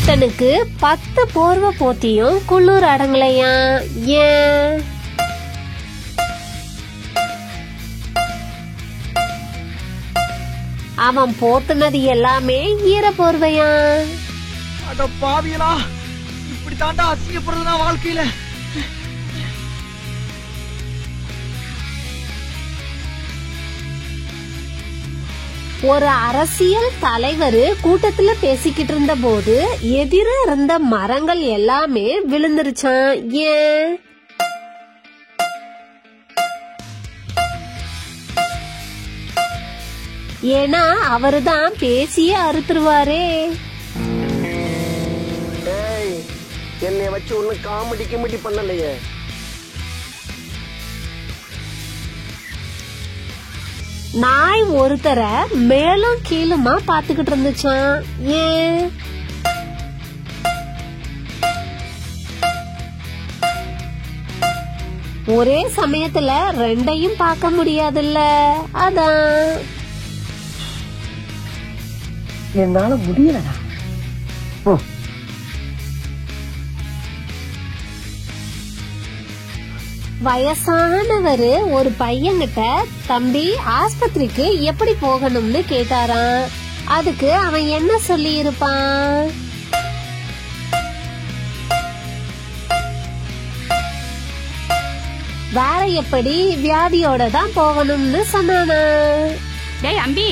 ஒருத்தனுக்கு 10 போர்வை போத்தியும் குளிர் அடங்கலையா? ஏன்? அவன் போத்துனது எல்லாமே ஈர போர்வையா? அட பாவியலா, இப்படி தாண்டா அசிங்கப்படுறதுனா வாழ்க்கையில. ஒரு அரசியல் தலைவர் கூட்டத்துல பேசிக்கிட்டு இருந்த போது எதிர இருந்த மரங்கள் எல்லாமே விழுந்துருச்சான். ஏன்? ஏன்னா அவருதான் பேசியே அறுத்துருவாரே. என்னை வச்சு ஒண்ணு காமெடி கிமெடி பண்ணலையே. நாய் ஒருத்தரை மேலும் கீழுமா பாத்துக்கிட்டு இருந்துச்சான். ஏன்? ஒரே சமயத்துல ரெண்டையும் பார்க்க முடியாதுல்ல, அதான். என்னால முடியலடா. வயசானவரு ஒரு பையன்கிட்ட, தம்பி ஆஸ்பத்திரிக்கு எப்படி போகணும்னு கேட்டாராம். அதுக்கு அவன் என்ன சொல்லி இருப்பான்? வேற எப்படி வியாதியோட தான் போகணும்னு சொன்னானா. டேய் அம்பி,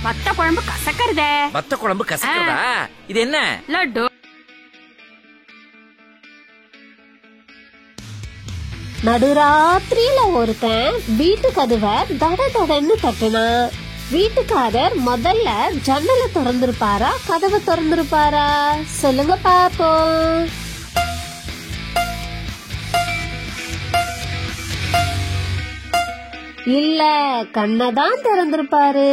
வத்த குழம்பு கசக்கறதே. வத்த குழம்பு கசக்கறதா? இது என்ன? லட்டு. நடுராத்திரியில ஒருத்தன் வீட்டு கதவை தட தடன்னு தட்டினான். வீட்டுக்காரர் முதல்ல ஜன்னலை திறந்திருப்பாரா கதவை திறந்திருப்பாரா? சொல்லுங்க பாப்போம். இல்ல, கண்ணதான் திறந்திருப்பாரு.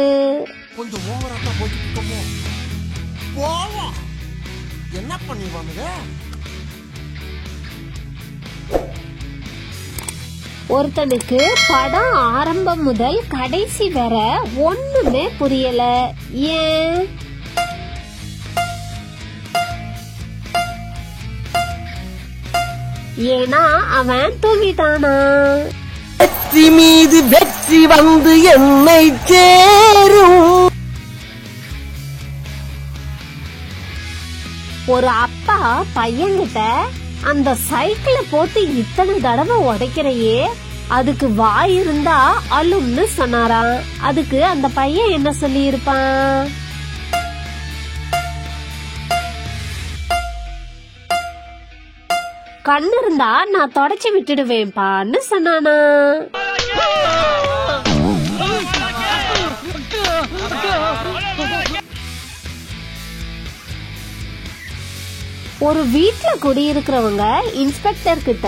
கொஞ்சம் ஓவரா போயிட்டு என்ன பண்ணிடுவானுங்க? ஒருத்தனுக்கு படம் ஆரம்பம் முதல் கடைசி வர ஒண்ணுமே புரியல. ஏன்? ஏன்னா அவன் தூங்கிட்டானா. வெற்றி மீது வெற்றி வந்து என்னை சேரும். ஒரு அப்பா பையன்கிட்ட, அந்த சைக்கிள போட்டு இத்தனை தடவை உடைக்கிறையே, அதுக்கு வாய் இருந்தா அழும்னு சொன்னாராம். அதுக்கு அந்த பையன் என்ன சொல்லி இருப்பான்? கண்ணு இருந்தா நான் தொடச்சி விட்டுடுவேன்பான்னு சொன்னானா. ஒரு வீட்ல குடியிருக்கிறவங்க இன்ஸ்பெக்டர் கிட்ட,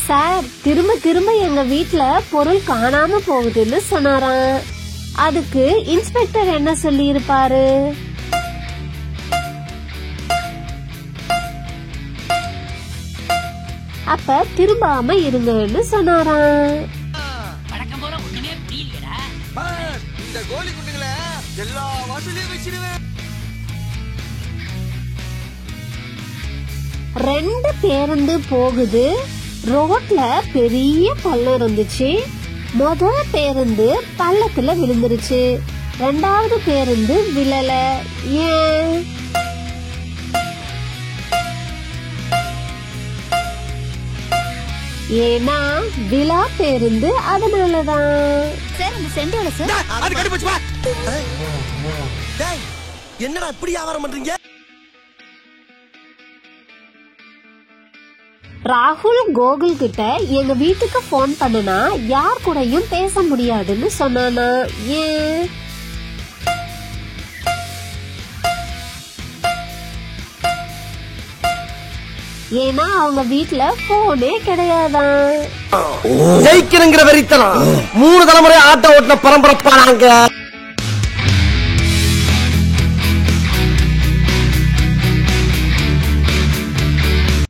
சார் திரும்ப திரும்ப எங்க வீட்ல பொருள் காணாம போகுதுன்னு சொன்னாராம். அதுக்கு இன்ஸ்பெக்டர் என்ன சொல்லி இருப்பாரு? அப்ப திரும்பாம இருங்கன்னு சொன்னாராம். வழக்கம் போல ஒண்ணுமே புரியலடா. இந்த கோலி குண்டுகளை எல்லா வாசலையும் வச்சிருவேன். 2 பேருந்து போகுது. ரோட்ல பெரிய பள்ளம் இருந்துச்சு. முதல் பேருந்து பள்ளத்துல விழுந்துருச்சு. 2வது பேருந்து விழல. ஏன்? ஏன்னா விழா பேருந்து, அதனாலதான். என்னடா இப்படி வியாபாரம் பண்றீங்க? ராகுல் கோகுல் கிட்ட, எங்க வீட்டுக்கு போன் பண்ணுனா யார் கூடயும் பேச முடியாதுன்னு சொன்னானா. ஏன்? ஏன்னா அவங்க வீட்டுல போனே கிடையாதான். ஜெயிக்கிறங்கிற வெறித்தனம் 3 தலைமுறை ஆட்ட ஓட்டின பரம்பரைப்பானாங்க.